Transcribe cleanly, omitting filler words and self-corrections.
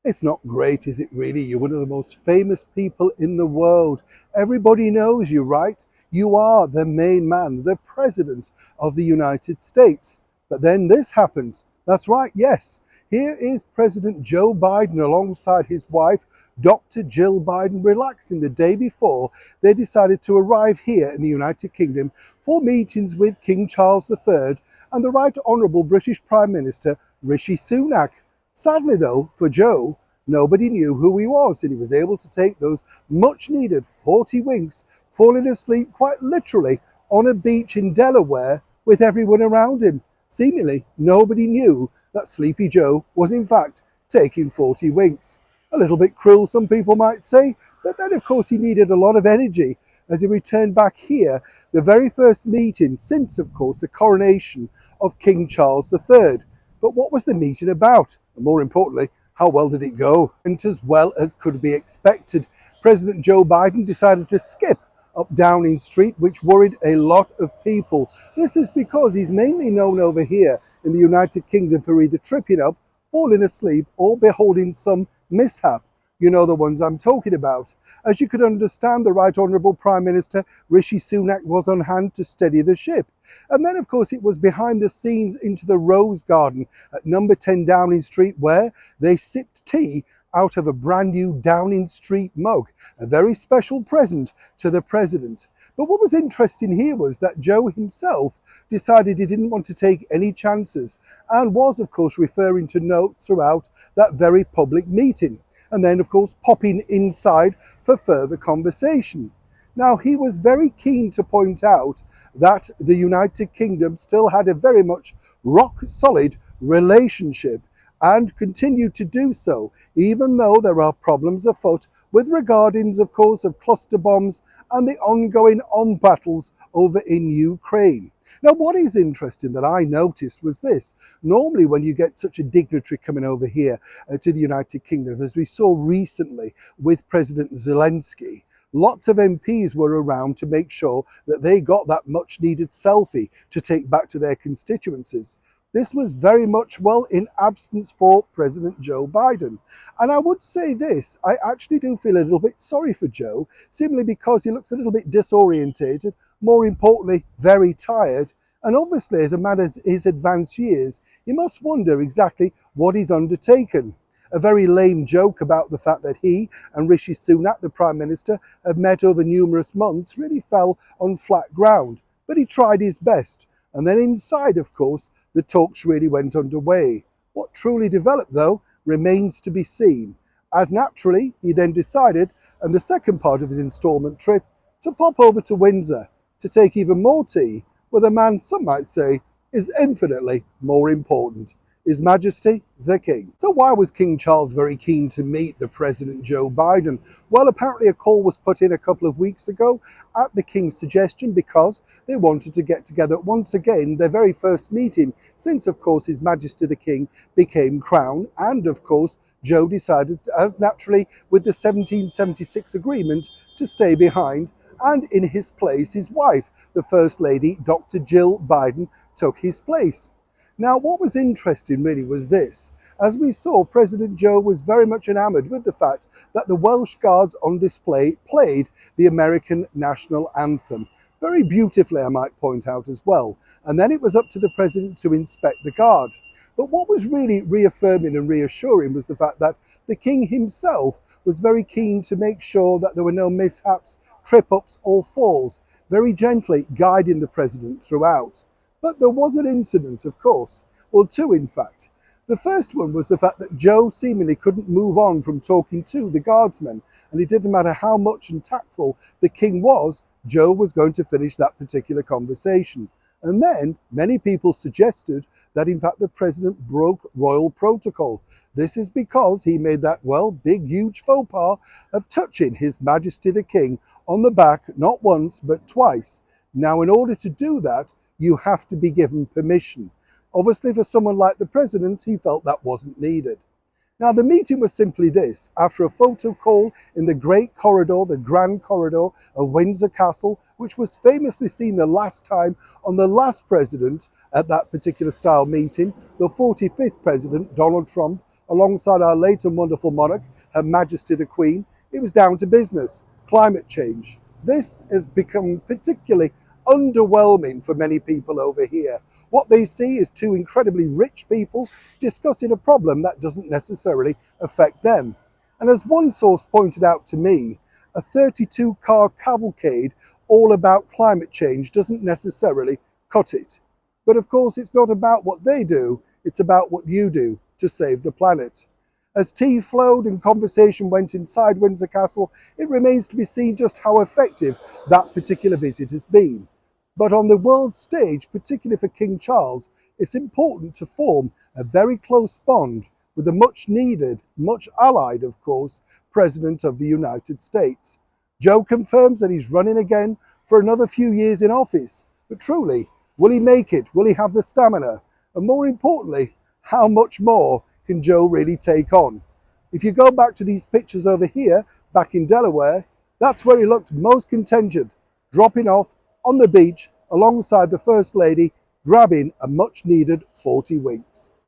It's not great, is it really? You're one of the most famous people in the world. Everybody knows you, right? You are the main man, the president of the United States. But then this happens. That's right, yes. Here is President Joe Biden alongside his wife, Dr. Jill Biden, relaxing the day before they decided to arrive here in the United Kingdom for meetings with King Charles III and the Right Honourable British Prime Minister Rishi Sunak. Sadly though, for Joe, nobody knew who he was, and he was able to take those much needed 40 winks, falling asleep quite literally on a beach in Delaware with everyone around him. Seemingly, nobody knew that Sleepy Joe was in fact taking 40 winks. A little bit cruel, some people might say, but then of course he needed a lot of energy as he returned back here, the very first meeting since of course the coronation of King Charles III. But what was the meeting about? And more importantly, how well did it go? And as well as could be expected, President Joe Biden decided to skip up Downing Street, which worried a lot of people. This is because he's mainly known over here in the United Kingdom for either tripping up, falling asleep, or beholding some mishap. You know the ones I'm talking about. As you could understand, the Right Honourable Prime Minister Rishi Sunak was on hand to steady the ship. And then, of course, it was behind the scenes into the Rose Garden at number 10 Downing Street, where they sipped tea out of a brand new Downing Street mug, a very special present to the President. But what was interesting here was that Joe himself decided he didn't want to take any chances and was, of course, referring to notes throughout that very public meeting, and then of course popping inside for further conversation. Now, he was very keen to point out that the United Kingdom still had a very much rock solid relationship and continued to do so, even though there are problems afoot with regardings, of course, of cluster bombs and the ongoing battles over in Ukraine. Now, what is interesting that I noticed was this. Normally, when you get such a dignitary coming over here to the United Kingdom, as we saw recently with President Zelensky, lots of MPs were around to make sure that they got that much needed selfie to take back to their constituencies. This was very much, well, in absence for President Joe Biden. And I would say this, I actually do feel a little bit sorry for Joe, simply because he looks a little bit disorientated, more importantly, very tired. And obviously, as a man of his advanced years, he must wonder exactly what he's undertaken. A very lame joke about the fact that he and Rishi Sunak, the Prime Minister, have met over numerous months really fell on flat ground. But he tried his best. And then inside, of course, the talks really went underway. What truly developed, though, remains to be seen, as naturally he then decided, and the second part of his instalment trip, to pop over to Windsor to take even more tea with a man some might say is infinitely more important, His Majesty the King. So why was King Charles very keen to meet the President Joe Biden? Well, apparently a call was put in a couple of weeks ago at the King's suggestion because they wanted to get together once again, their very first meeting since, of course, His Majesty the King became crown, and of course Joe decided, as naturally with the 1776 agreement, to stay behind, and in his place his wife, the First Lady, Dr. Jill Biden, took his place. Now, what was interesting really was this. As we saw, President Joe was very much enamored with the fact that the Welsh Guards on display played the American national anthem. Very beautifully, I might point out as well. And then it was up to the President to inspect the Guard. But what was really reaffirming and reassuring was the fact that the King himself was very keen to make sure that there were no mishaps, trip-ups or falls, very gently guiding the President throughout. But there was an incident, of course. Well, two, in fact. The first one was the fact that Joe seemingly couldn't move on from talking to the guardsmen, and it didn't matter how much and tactful the King was, Joe was going to finish that particular conversation. And then many people suggested that in fact the President broke royal protocol. This is because he made that, well, big huge faux pas of touching His Majesty the King on the back not once but twice. Now, in order to do that, you have to be given permission. Obviously, for someone like the President, he felt that wasn't needed. Now, the meeting was simply this. After a photo call in the Great Corridor, the Grand Corridor of Windsor Castle, which was famously seen the last time on the last president at that particular style meeting, the 45th president, Donald Trump, alongside our late and wonderful monarch, Her Majesty the Queen, it was down to business, climate change. This has become particularly underwhelming for many people over here. What they see is two incredibly rich people discussing a problem that doesn't necessarily affect them. And as one source pointed out to me, a 32-car cavalcade all about climate change doesn't necessarily cut it. But of course, it's not about what they do, it's about what you do to save the planet. As tea flowed and conversation went inside Windsor Castle, it remains to be seen just how effective that particular visit has been. But on the world stage, particularly for King Charles, it's important to form a very close bond with the much needed, much allied, of course, President of the United States. Joe confirms that he's running again for another few years in office. But truly, will he make it? Will he have the stamina? And more importantly, how much more can Joe really take on? If you go back to these pictures over here, back in Delaware, that's where he looked most contented, dropping off on the beach alongside the First Lady, grabbing a much needed 40 winks.